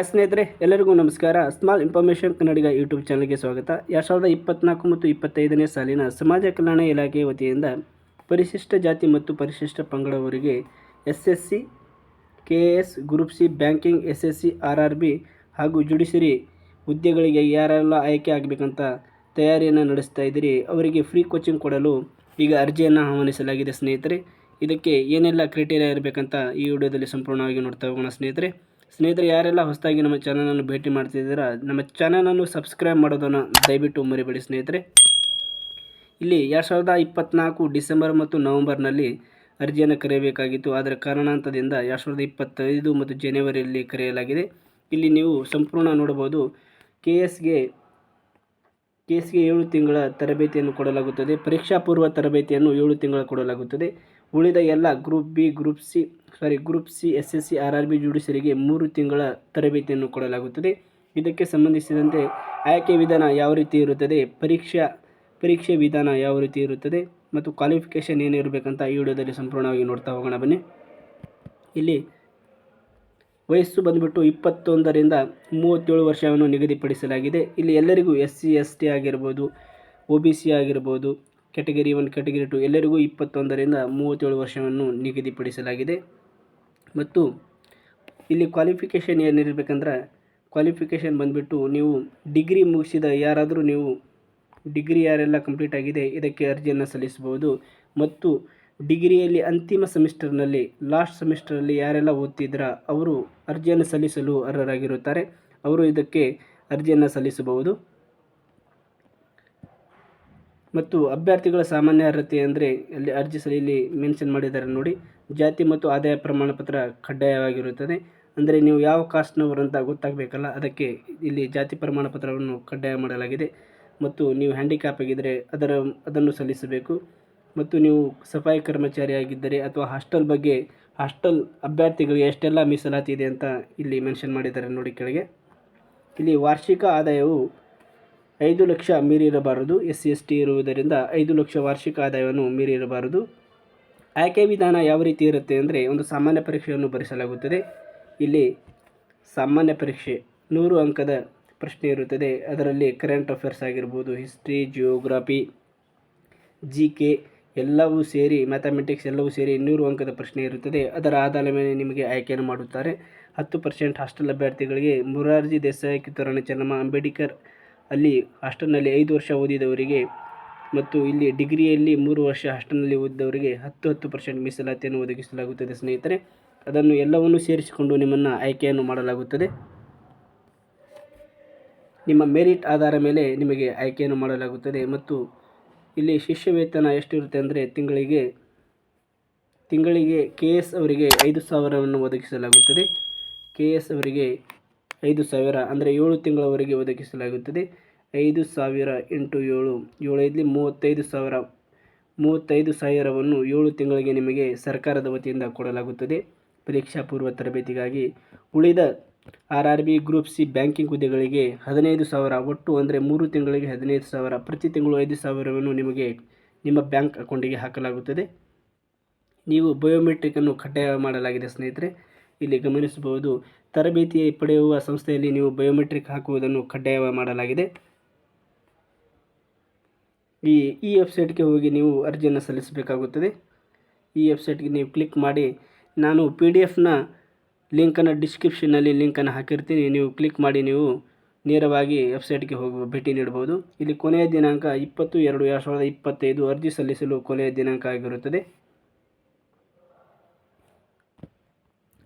ಸ್ನೇಹಿತರೆ, ಎಲ್ಲರಿಗೂ ನಮಸ್ಕಾರ. ಸ್ಮಾಲ್ ಇನ್ಫಾರ್ಮೇಷನ್ ಕನ್ನಡಿಗ ಯೂಟ್ಯೂಬ್ ಚಾನಲ್ಗೆ ಸ್ವಾಗತ. 2024 ಮತ್ತು 25ನೇ ಸಾಲಿನ ಸಮಾಜ ಕಲ್ಯಾಣ ಇಲಾಖೆ ವತಿಯಿಂದ ಪರಿಶಿಷ್ಟ ಜಾತಿ ಮತ್ತು ಪರಿಶಿಷ್ಟ ಪಂಗಡವರಿಗೆ SSC, KS, group C, banking, SSC, RRB ಹಾಗೂ ಜುಡಿಷರಿ ಹುದ್ದೆಗಳಿಗೆ ಯಾರೆಲ್ಲ ಆಯ್ಕೆ ಆಗಬೇಕಂತ ತಯಾರಿಯನ್ನು ನಡೆಸ್ತಾ ಇದ್ದೀರಿ, ಅವರಿಗೆ ಫ್ರೀ ಕೋಚಿಂಗ್ ಕೊಡಲು ಈಗ ಅರ್ಜಿಯನ್ನು ಆಹ್ವಾನಿಸಲಾಗಿದೆ. ಸ್ನೇಹಿತರೆ, ಇದಕ್ಕೆ ಏನೆಲ್ಲ ಕ್ರೈಟೀರಿಯಾ ಇರಬೇಕಂತ ಈ ವಿಡಿಯೋದಲ್ಲಿ ಸಂಪೂರ್ಣವಾಗಿ ನೋಡ್ತಾ ಹೋಗೋಣ. ಸ್ನೇಹಿತರೆ, ಯಾರೆಲ್ಲ ಹೊಸದಾಗಿ ನಮ್ಮ ಚಾನಲನ್ನು ಭೇಟಿ ಮಾಡ್ತಿದ್ದೀರಾ, ನಮ್ಮ ಚಾನಲನ್ನು ಸಬ್ಸ್ಕ್ರೈಬ್ ಮಾಡೋದನ್ನು ದಯವಿಟ್ಟು ಮರಿಬೇಡಿ. ಸ್ನೇಹಿತರೆ, ಇಲ್ಲಿ 2024 ಡಿಸೆಂಬರ್ ಮತ್ತು ನವೆಂಬರ್ನಲ್ಲಿ ಅರ್ಜಿಯನ್ನು ಕರೆಯಬೇಕಾಗಿತ್ತು. ಆದರೆ ಕಾರಣಾಂತರದಿಂದ 2025 ಮತ್ತು ಜನವರಿಯಲ್ಲಿ ಕರೆಯಲಾಗಿದೆ. ಇಲ್ಲಿ ನೀವು ಸಂಪೂರ್ಣ ನೋಡಬಹುದು. KSಗೆ 7 ತಿಂಗಳ ತರಬೇತಿಯನ್ನು ಕೊಡಲಾಗುತ್ತದೆ. ಪರೀಕ್ಷಾ ಪೂರ್ವ ತರಬೇತಿಯನ್ನು 7 ತಿಂಗಳ ಕೊಡಲಾಗುತ್ತದೆ. ಉಳಿದ ಎಲ್ಲ ಗ್ರೂಪ್ ಸಿ, SSC, RRB, ಜುಡಿಷರಿಗೆ 3 ತಿಂಗಳ ತರಬೇತಿಯನ್ನು ಕೊಡಲಾಗುತ್ತದೆ. ಇದಕ್ಕೆ ಸಂಬಂಧಿಸಿದಂತೆ ಆಯ್ಕೆ ವಿಧಾನ ಯಾವ ರೀತಿ ಇರುತ್ತದೆ, ಪರೀಕ್ಷೆ ವಿಧಾನ ಯಾವ ರೀತಿ ಇರುತ್ತದೆ ಮತ್ತು ಕ್ವಾಲಿಫಿಕೇಷನ್ ಏನಿರಬೇಕಂತ ಈ ವಿಡಿಯೋದಲ್ಲಿ ಸಂಪೂರ್ಣವಾಗಿ ನೋಡ್ತಾ ಹೋಗೋಣ ಬನ್ನಿ. ಇಲ್ಲಿ ವಯಸ್ಸು ಬಂದುಬಿಟ್ಟು 21ರಿಂದ 37 ವರ್ಷವನ್ನು ನಿಗದಿಪಡಿಸಲಾಗಿದೆ. ಇಲ್ಲಿ ಎಲ್ಲರಿಗೂ SC, ST ಆಗಿರ್ಬೋದು, OBC ಆಗಿರ್ಬೋದು, ಕ್ಯಾಟಗರಿ 1, ಕ್ಯಾಟಗರಿ 2 ಎಲ್ಲರಿಗೂ 21ರಿಂದ 37 ವರ್ಷವನ್ನು ನಿಗದಿಪಡಿಸಲಾಗಿದೆ. ಮತ್ತು ಇಲ್ಲಿ ಕ್ವಾಲಿಫಿಕೇಷನ್ ಏನಿರಬೇಕಂದ್ರೆ, ಕ್ವಾಲಿಫಿಕೇಷನ್ ಬಂದುಬಿಟ್ಟು ನೀವು ಡಿಗ್ರಿ ಮುಗಿಸಿದ ಯಾರಾದರೂ, ನೀವು ಡಿಗ್ರಿ ಯಾರೆಲ್ಲ ಕಂಪ್ಲೀಟ್ ಆಗಿದೆ ಇದಕ್ಕೆ ಅರ್ಜಿಯನ್ನು ಸಲ್ಲಿಸಬಹುದು. ಮತ್ತು ಡಿಗ್ರಿಯಲ್ಲಿ ಅಂತಿಮ ಸೆಮಿಸ್ಟರ್ನಲ್ಲಿ, ಲಾಸ್ಟ್ ಸೆಮಿಸ್ಟರಲ್ಲಿ ಯಾರೆಲ್ಲ ಓದ್ತಿದ್ರ ಅವರು ಅರ್ಜಿಯನ್ನು ಸಲ್ಲಿಸಲು ಅರ್ಹರಾಗಿರುತ್ತಾರೆ. ಅವರು ಇದಕ್ಕೆ ಅರ್ಜಿಯನ್ನು ಸಲ್ಲಿಸಬಹುದು. ಮತ್ತು ಅಭ್ಯರ್ಥಿಗಳ ಸಾಮಾನ್ಯ ಅರ್ಹತೆ ಅಂದರೆ ಅಲ್ಲಿ ಇಲ್ಲಿ ಮೆನ್ಷನ್ ಮಾಡಿದ್ದಾರೆ ನೋಡಿ. ಜಾತಿ ಮತ್ತು ಆದಾಯ ಪ್ರಮಾಣ ಪತ್ರ ಕಡ್ಡಾಯವಾಗಿರುತ್ತದೆ. ಅಂದರೆ ನೀವು ಯಾವ ಕಾಸ್ಟ್ನವರು ಅಂತ ಗೊತ್ತಾಗಬೇಕಲ್ಲ, ಅದಕ್ಕೆ ಇಲ್ಲಿ ಜಾತಿ ಪ್ರಮಾಣ ಪತ್ರವನ್ನು ಕಡ್ಡಾಯ ಮಾಡಲಾಗಿದೆ. ಮತ್ತು ನೀವು ಹ್ಯಾಂಡಿಕ್ಯಾಪ್ ಆಗಿದ್ದರೆ ಅದನ್ನು ಸಲ್ಲಿಸಬೇಕು. ಮತ್ತು ನೀವು ಸಫಾಯಿ ಕರ್ಮಚಾರಿ ಆಗಿದ್ದರೆ ಅಥವಾ ಹಾಸ್ಟೆಲ್ ಅಭ್ಯರ್ಥಿಗಳಿಗೆ ಎಷ್ಟೆಲ್ಲ ಮೀಸಲಾತಿ ಇದೆ ಅಂತ ಇಲ್ಲಿ ಮೆನ್ಷನ್ ಮಾಡಿದ್ದಾರೆ ನೋಡಿ ಕೆಳಗೆ. ಇಲ್ಲಿ ವಾರ್ಷಿಕ ಆದಾಯವು 5 ಲಕ್ಷ ಮೀರಿರಬಾರದು. SC, ST ಇರುವುದರಿಂದ 5 ಲಕ್ಷ ವಾರ್ಷಿಕ ಆದಾಯವನ್ನು ಮೀರಿರಬಾರದು. ಆಯ್ಕೆ ವಿಧಾನ ಯಾವ ರೀತಿ ಇರುತ್ತೆ ಅಂದರೆ, ಒಂದು ಸಾಮಾನ್ಯ ಪರೀಕ್ಷೆಯನ್ನು ಬರೆಸಲಾಗುತ್ತದೆ. ಇಲ್ಲಿ ಸಾಮಾನ್ಯ ಪರೀಕ್ಷೆ 100 ಅಂಕದ ಪ್ರಶ್ನೆ ಇರುತ್ತದೆ. ಅದರಲ್ಲಿ ಕರೆಂಟ್ ಅಫೇರ್ಸ್ ಆಗಿರ್ಬೋದು, ಹಿಸ್ಟ್ರಿ, ಜಿಯೋಗ್ರಫಿ, GK ಎಲ್ಲವೂ ಸೇರಿ, ಮ್ಯಾಥಮೆಟಿಕ್ಸ್ ಎಲ್ಲವೂ ಸೇರಿ 100 ಅಂಕದ ಪ್ರಶ್ನೆ ಇರುತ್ತದೆ. ಅದರ ಆಧಾರದ ಮೇಲೆ ನಿಮಗೆ ಆಯ್ಕೆಯನ್ನು ಮಾಡುತ್ತಾರೆ. 10% ಹಾಸ್ಟೆಲ್ ಅಭ್ಯರ್ಥಿಗಳಿಗೆ, ಮೊರಾರ್ಜಿ ದೇಸಾಯಿ, ಕಿತ್ತೂರಾಣಿ ಚೆನ್ನಮ್ಮ, ಅಂಬೇಡ್ಕರ್ ಅಲ್ಲಿ ಹಾಸ್ಟೆಲ್ನಲ್ಲಿ 5 ವರ್ಷ ಓದಿದವರಿಗೆ ಮತ್ತು ಇಲ್ಲಿ ಡಿಗ್ರಿಯಲ್ಲಿ 3 ವರ್ಷ ಹಾಸ್ಟೆಲ್ನಲ್ಲಿ ಓದಿದವರಿಗೆ 10% ಮೀಸಲಾತಿಯನ್ನು ಒದಗಿಸಲಾಗುತ್ತದೆ. ಸ್ನೇಹಿತರೆ, ಅದನ್ನು ಎಲ್ಲವನ್ನೂ ಸೇರಿಸಿಕೊಂಡು ನಿಮ್ಮನ್ನು ಆಯ್ಕೆಯನ್ನು ಮಾಡಲಾಗುತ್ತದೆ. ನಿಮ್ಮ ಮೆರಿಟ್ ಆಧಾರ ಮೇಲೆ ನಿಮಗೆ ಆಯ್ಕೆಯನ್ನು ಮಾಡಲಾಗುತ್ತದೆ. ಮತ್ತು ಇಲ್ಲಿ ಶಿಷ್ಯ ವೇತನ ಎಷ್ಟಿರುತ್ತೆ ಅಂದರೆ, ತಿಂಗಳಿಗೆ KS ಅವರಿಗೆ 5,000ವನ್ನು ಒದಗಿಸಲಾಗುತ್ತದೆ. KS ಅವರಿಗೆ 5,000 ಅಂದರೆ 7 ತಿಂಗಳವರೆಗೆ ಒದಗಿಸಲಾಗುತ್ತದೆ. 5,000 × 7, 7 35,000. 35,000ವನ್ನು 7 ತಿಂಗಳಿಗೆ ನಿಮಗೆ ಸರ್ಕಾರದ ವತಿಯಿಂದ ಕೊಡಲಾಗುತ್ತದೆ ಪರೀಕ್ಷಾ ಪೂರ್ವ ತರಬೇತಿಗಾಗಿ. ಉಳಿದ RRB, ಗ್ರೂಪ್ ಸಿ, ಬ್ಯಾಂಕಿಂಗ್ ಹುದ್ದೆಗಳಿಗೆ 15,000 ಒಟ್ಟು, ಅಂದರೆ 3 ತಿಂಗಳಿಗೆ 15,000. ಪ್ರತಿ ತಿಂಗಳು 5,000ವನ್ನು ನಿಮಗೆ ನಿಮ್ಮ ಬ್ಯಾಂಕ್ ಅಕೌಂಟಿಗೆ ಹಾಕಲಾಗುತ್ತದೆ. ನೀವು ಬಯೋಮೆಟ್ರಿಕನ್ನು ಕಡ್ಡಾಯ ಮಾಡಲಾಗಿದೆ. ಸ್ನೇಹಿತರೆ, ಇಲ್ಲಿ ಗಮನಿಸಬಹುದು. ತರಬೇತಿ ಪಡೆಯುವ ಸಂಸ್ಥೆಯಲ್ಲಿ ನೀವು ಬಯೋಮೆಟ್ರಿಕ್ ಹಾಕುವುದನ್ನು ಕಡ್ಡಾಯ ಮಾಡಲಾಗಿದೆ. ಈ ವೆಬ್ಸೈಟ್ಗೆ ಹೋಗಿ ನೀವು ಅರ್ಜಿಯನ್ನು ಸಲ್ಲಿಸಬೇಕಾಗುತ್ತದೆ. ಈ ವೆಬ್ಸೈಟ್ಗೆ ನೀವು ಕ್ಲಿಕ್ ಮಾಡಿ, ನಾನು PDF ಲಿಂಕನ್ನು ಡಿಸ್ಕ್ರಿಪ್ಷನ್ನಲ್ಲಿ ಲಿಂಕನ್ನು ಹಾಕಿರ್ತೀನಿ. ನೀವು ಕ್ಲಿಕ್ ಮಾಡಿ ನೀವು ನೇರವಾಗಿ ವೆಬ್ಸೈಟ್ಗೆ ಭೇಟಿ ನೀಡಬಹುದು. ಇಲ್ಲಿ ಕೊನೆಯ ದಿನಾಂಕ 20/2/2025 ಅರ್ಜಿ ಸಲ್ಲಿಸಲು ಕೊನೆಯ ದಿನಾಂಕ ಆಗಿರುತ್ತದೆ.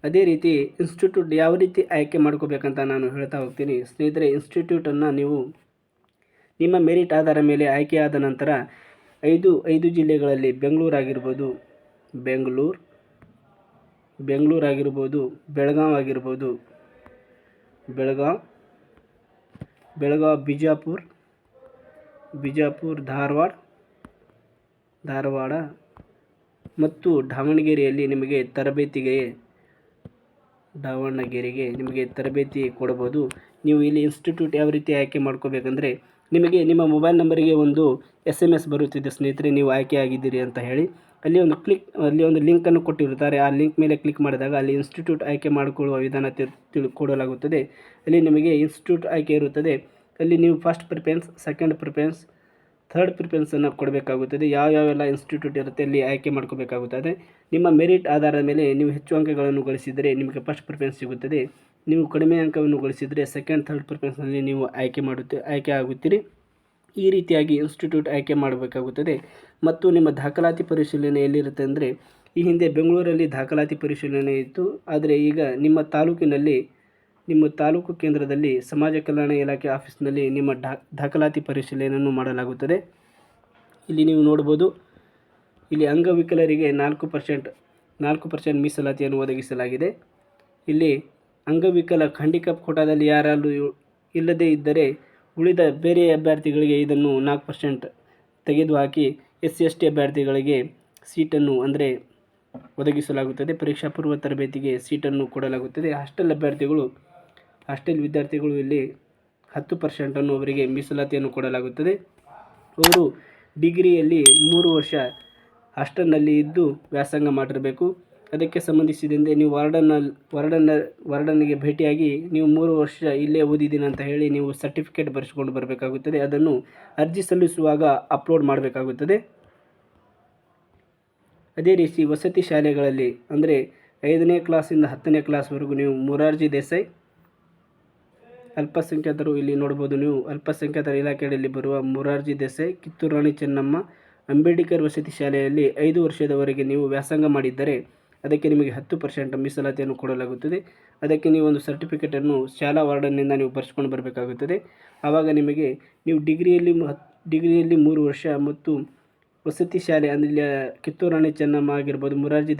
ಅದೇ ರೀತಿ ಇನ್ಸ್ಟಿಟ್ಯೂಟ್ ಯಾವ ರೀತಿ ಆಯ್ಕೆ ಮಾಡ್ಕೋಬೇಕಂತ ನಾನು ಹೇಳ್ತಾ ಹೋಗ್ತೀನಿ. ಸ್ನೇಹಿತರೆ, ಇನ್ಸ್ಟಿಟ್ಯೂಟನ್ನು ನೀವು ನಿಮ್ಮ ಮೆರಿಟ್ ಆಧಾರ ಮೇಲೆ ಆಯ್ಕೆಯಾದ ನಂತರ 5 ಜಿಲ್ಲೆಗಳಲ್ಲಿ ಬೆಂಗಳೂರು ಆಗಿರ್ಬೋದು, ಬೆಳಗಾವಿ ಆಗಿರ್ಬೋದು, ಬಿಜಾಪುರ, ಧಾರವಾಡ ಮತ್ತು ದಾವಣಗೆರೆಯಲ್ಲಿ ನಿಮಗೆ ತರಬೇತಿ ಕೊಡಬಹುದು. ನೀವು ಇಲ್ಲಿ ಇನ್ಸ್ಟಿಟ್ಯೂಟ್ ಯಾವ ರೀತಿ ಆಯ್ಕೆ ಮಾಡ್ಕೋಬೇಕಂದ್ರೆ, ನಿಮಗೆ ನಿಮ್ಮ ಮೊಬೈಲ್ ನಂಬರಿಗೆ ಒಂದು SMS ಬರುತ್ತಿದೆ ಸ್ನೇಹಿತರೆ, ನೀವು ಆಯ್ಕೆ ಆಗಿದ್ದೀರಿ ಅಂತ ಹೇಳಿ. ಅಲ್ಲಿ ಒಂದು ಲಿಂಕನ್ನು ಕೊಟ್ಟಿರುತ್ತಾರೆ. ಆ ಲಿಂಕ್ ಮೇಲೆ ಕ್ಲಿಕ್ ಮಾಡಿದಾಗ ಅಲ್ಲಿ ಇನ್ಸ್ಟಿಟ್ಯೂಟ್ ಆಯ್ಕೆ ಮಾಡಿಕೊಳ್ಳುವ ವಿಧಾನ ಕೊಡಲಾಗುತ್ತದೆ. ಅಲ್ಲಿ ನಿಮಗೆ ಇನ್ಸ್ಟಿಟ್ಯೂಟ್ ಆಯ್ಕೆ ಇರುತ್ತದೆ. ಅಲ್ಲಿ ನೀವು first preference, second preference, third ಪ್ರಿಫರೆನ್ಸನ್ನು ಕೊಡಬೇಕಾಗುತ್ತದೆ. ಯಾವ್ಯಾವೆಲ್ಲ ಇನ್ಸ್ಟಿಟ್ಯೂಟ್ ಇರುತ್ತೆ ಅಲ್ಲಿ ಆಯ್ಕೆ ಮಾಡ್ಕೋಬೇಕಾಗುತ್ತದೆ. ನಿಮ್ಮ ಮೆರಿಟ್ ಆಧಾರದ ಮೇಲೆ ನೀವು ಹೆಚ್ಚು ಅಂಕಗಳನ್ನು ಗಳಿಸಿದರೆ ನಿಮಗೆ ಫಸ್ಟ್ ಪ್ರಿಫರೆನ್ಸ್ ಸಿಗುತ್ತದೆ. ನೀವು ಕಡಿಮೆ ಅಂಕವನ್ನು ಗಳಿಸಿದರೆ ಸೆಕೆಂಡ್, ಥರ್ಡ್ ಪ್ರಿಫರೆನ್ಸ್ನಲ್ಲಿ ನೀವು ಆಯ್ಕೆ ಆಗುತ್ತೀರಿ. ಈ ರೀತಿಯಾಗಿ ಇನ್ಸ್ಟಿಟ್ಯೂಟ್ ಆಯ್ಕೆ ಮಾಡಬೇಕಾಗುತ್ತದೆ. ಮತ್ತು ನಿಮ್ಮ ದಾಖಲಾತಿ ಪರಿಶೀಲನೆ ಎಲ್ಲಿರುತ್ತೆ ಅಂದರೆ, ಈ ಹಿಂದೆ ಬೆಂಗಳೂರಲ್ಲಿ ದಾಖಲಾತಿ ಪರಿಶೀಲನೆ ಇತ್ತು. ಆದರೆ ಈಗ ನಿಮ್ಮ ತಾಲೂಕು ಕೇಂದ್ರದಲ್ಲಿ ಸಮಾಜ ಕಲ್ಯಾಣ ಇಲಾಖೆ ಆಫೀಸ್ನಲ್ಲಿ ನಿಮ್ಮ ದಾಖಲಾತಿ ಪರಿಶೀಲನೆಯನ್ನು ಮಾಡಲಾಗುತ್ತದೆ. ಇಲ್ಲಿ ನೀವು ನೋಡ್ಬೋದು, ಇಲ್ಲಿ ಅಂಗವಿಕಲರಿಗೆ 4% ಮೀಸಲಾತಿಯನ್ನು ಒದಗಿಸಲಾಗಿದೆ. ಇಲ್ಲಿ ಅಂಗವಿಕಲ ಹ್ಯಾಂಡಿಕ್ಯಾಪ್ ಕೋಟಾದಲ್ಲಿ ಯಾರಾದರೂ ಇಲ್ಲದೇ ಇದ್ದರೆ ಉಳಿದ ಬೇರೆ ಅಭ್ಯರ್ಥಿಗಳಿಗೆ ಇದನ್ನು 4% ತೆಗೆದುಹಾಕಿ SC/ST ಅಭ್ಯರ್ಥಿಗಳಿಗೆ ಸೀಟನ್ನು ಒದಗಿಸಲಾಗುತ್ತದೆ. ಪರೀಕ್ಷಾ ಪೂರ್ವ ತರಬೇತಿಗೆ ಸೀಟನ್ನು ಕೊಡಲಾಗುತ್ತದೆ. ಹಾಸ್ಟೆಲ್ ವಿದ್ಯಾರ್ಥಿಗಳು ಇಲ್ಲಿ 10% ಅವರಿಗೆ ಮೀಸಲಾತಿಯನ್ನು ಕೊಡಲಾಗುತ್ತದೆ. ಅವರು ಡಿಗ್ರಿಯಲ್ಲಿ 3 ವರ್ಷ ಹಾಸ್ಟೆಲ್ನಲ್ಲಿ ಇದ್ದು ವ್ಯಾಸಂಗ ಮಾಡಿರಬೇಕು. ಅದಕ್ಕೆ ಸಂಬಂಧಿಸಿದಂತೆ ನೀವು ವಾರ್ಡನ್ನಿಗೆ ಭೇಟಿಯಾಗಿ ನೀವು 3 ವರ್ಷ ಇಲ್ಲೇ ಓದಿದ್ದೀನಿ ಅಂತ ಹೇಳಿ ನೀವು ಸರ್ಟಿಫಿಕೇಟ್ ಬರೆಸ್ಕೊಂಡು ಬರಬೇಕಾಗುತ್ತದೆ. ಅದನ್ನು ಅರ್ಜಿ ಸಲ್ಲಿಸುವಾಗ ಅಪ್ಲೋಡ್ ಮಾಡಬೇಕಾಗುತ್ತದೆ. ಅದೇ ರೀತಿ ವಸತಿ ಶಾಲೆಗಳಲ್ಲಿ 5ನೇ ಕ್ಲಾಸಿಂದ 10ನೇ ಕ್ಲಾಸ್ವರೆಗೂ ನೀವು ಮೊರಾರ್ಜಿ ದೇಸಾಯಿ, ಅಲ್ಪಸಂಖ್ಯಾತರು ಇಲ್ಲಿ ನೋಡ್ಬೋದು, ನೀವು ಅಲ್ಪಸಂಖ್ಯಾತರ ಇಲಾಖೆಯಲ್ಲಿ ಬರುವ ಮೊರಾರ್ಜಿ ದೇಸಾಯಿ, ಕಿತ್ತೂರು ರಾಣಿ ಚೆನ್ನಮ್ಮ, ಅಂಬೇಡ್ಕರ್ ವಸತಿ ಶಾಲೆಯಲ್ಲಿ 5 ವರ್ಷದವರೆಗೆ ನೀವು ವ್ಯಾಸಂಗ ಮಾಡಿದ್ದರೆ ಅದಕ್ಕೆ ನಿಮಗೆ 10% ಮೀಸಲಾತಿಯನ್ನು ಕೊಡಲಾಗುತ್ತದೆ. ಅದಕ್ಕೆ ನೀವು ಒಂದು ಸರ್ಟಿಫಿಕೇಟನ್ನು ಶಾಲಾ ವಾರ್ಡನ್ನಿಂದ ನೀವು ಬರೆಸ್ಕೊಂಡು ಬರಬೇಕಾಗುತ್ತದೆ. ಆವಾಗ ನಿಮಗೆ ನೀವು ಡಿಗ್ರಿಯಲ್ಲಿ 3 ವರ್ಷ ಮತ್ತು ವಸತಿ ಶಾಲೆ ಅಂದರೆ ಕಿತ್ತೂರು ರಾಣಿ ಚೆನ್ನಮ್ಮ ಆಗಿರ್ಬೋದು, ಮೊರಾರ್ಜಿ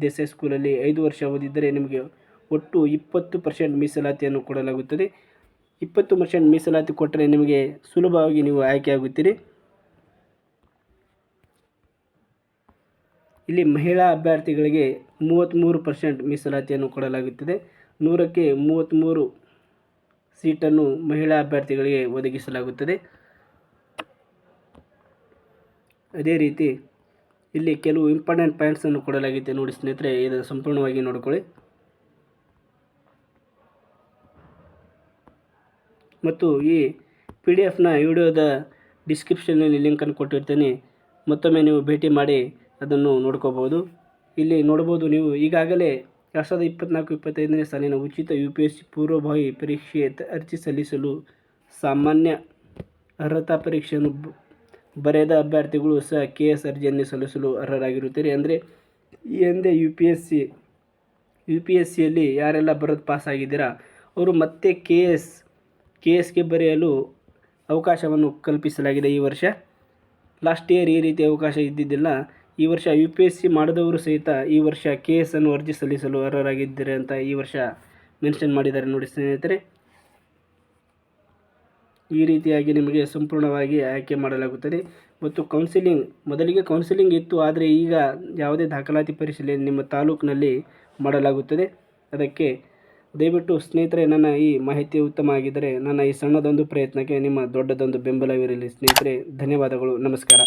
ದೇಸಾಯಿ ಸ್ಕೂಲಲ್ಲಿ 5 ವರ್ಷ ಓದಿದ್ದರೆ ನಿಮಗೆ ಒಟ್ಟು 20% ಮೀಸಲಾತಿಯನ್ನು ಕೊಡಲಾಗುತ್ತದೆ. 20% ಮೀಸಲಾತಿ ಕೊಟ್ಟರೆ ನಿಮಗೆ ಸುಲಭವಾಗಿ ನೀವು ಆಯ್ಕೆಯಾಗುತ್ತೀರಿ. ಇಲ್ಲಿ ಮಹಿಳಾ ಅಭ್ಯರ್ಥಿಗಳಿಗೆ 33% ಮೀಸಲಾತಿಯನ್ನು ಕೊಡಲಾಗುತ್ತದೆ. 100ಕ್ಕೆ 33 ಸೀಟನ್ನು ಮಹಿಳಾ ಅಭ್ಯರ್ಥಿಗಳಿಗೆ ಒದಗಿಸಲಾಗುತ್ತದೆ. ಅದೇ ರೀತಿ ಇಲ್ಲಿ ಕೆಲವು ಇಂಪಾರ್ಟೆಂಟ್ ಪಾಯಿಂಟ್ಸನ್ನು ಕೊಡಲಾಗಿದೆ ನೋಡಿ ಸ್ನೇಹಿತರೆ, ಇದನ್ನು ಸಂಪೂರ್ಣವಾಗಿ ನೋಡಿಕೊಳ್ಳಿ. ಮತ್ತು ಈ PDF-ನ ವಿಡಿಯೋದ ಡಿಸ್ಕ್ರಿಪ್ಷನ್ನಲ್ಲಿ ಲಿಂಕನ್ನು ಕೊಟ್ಟಿರ್ತೇನೆ. ಮತ್ತೊಮ್ಮೆ ನೀವು ಭೇಟಿ ಮಾಡಿ ಅದನ್ನು ನೋಡ್ಕೋಬೋದು. ಇಲ್ಲಿ ನೋಡ್ಬೋದು, ನೀವು ಈಗಾಗಲೇ 2024-25ನೇ ಸಾಲಿನ ಉಚಿತ UPSC ಪೂರ್ವಭಾವಿ ಪರೀಕ್ಷೆ ಅರ್ಜಿ ಸಲ್ಲಿಸಲು ಸಾಮಾನ್ಯ ಅರ್ಹತಾ ಪರೀಕ್ಷೆಯನ್ನು ಬರೆದ ಅಭ್ಯರ್ಥಿಗಳು ಸಹ KS ಅರ್ಜಿಯನ್ನು ಸಲ್ಲಿಸಲು ಅರ್ಹರಾಗಿರುತ್ತಾರೆ. ಈ ಹಿಂದೆ UPSCಯಲ್ಲಿ ಯಾರೆಲ್ಲ ಬರೆದು ಪಾಸ್ ಆಗಿದ್ದೀರಾ ಅವರು ಮತ್ತೆ KSಗೆ ಬರೆಯಲು ಅವಕಾಶವನ್ನು ಕಲ್ಪಿಸಲಾಗಿದೆ. ಈ ವರ್ಷ ಲಾಸ್ಟ್ ಇಯರ್ ಈ ರೀತಿ ಅವಕಾಶ ಇದ್ದಿದ್ದಿಲ್ಲ. ಈ ವರ್ಷ UPSC ಮಾಡಿದವರು ಸಹಿತ ಈ ವರ್ಷ KS ಅನ್ನು ಅರ್ಜಿ ಸಲ್ಲಿಸಲು ಅರ್ಹರಾಗಿದ್ದಾರೆ ಅಂತ ಈ ವರ್ಷ ಮೆನ್ಷನ್ ಮಾಡಿದ್ದಾರೆ ನೋಡಿ ಸ್ನೇಹಿತರೆ. ಈ ರೀತಿಯಾಗಿ ನಿಮಗೆ ಸಂಪೂರ್ಣವಾಗಿ ಆಯ್ಕೆ ಮಾಡಲಾಗುತ್ತದೆ. ಮತ್ತು ಮೊದಲಿಗೆ ಕೌನ್ಸಿಲಿಂಗ್ ಇತ್ತು, ಆದರೆ ಈಗ ಯಾವುದೇ ದಾಖಲಾತಿ ಪರಿಶೀಲನೆ ನಿಮ್ಮ ತಾಲೂಕಿನಲ್ಲಿ ಮಾಡಲಾಗುತ್ತದೆ. ಅದಕ್ಕೆ ದಯವಿಟ್ಟು ಸ್ನೇಹಿತರೆ, ನನ್ನ ಈ ಮಾಹಿತಿ ಉತ್ತಮ ಆಗಿದ್ದರೆ ನನ್ನ ಈ ಸಣ್ಣದೊಂದು ಪ್ರಯತ್ನಕ್ಕೆ ನಿಮ್ಮ ದೊಡ್ಡದೊಂದು ಬೆಂಬಲವಿರಲಿ ಸ್ನೇಹಿತರೆ. ಧನ್ಯವಾದಗಳು, ನಮಸ್ಕಾರ.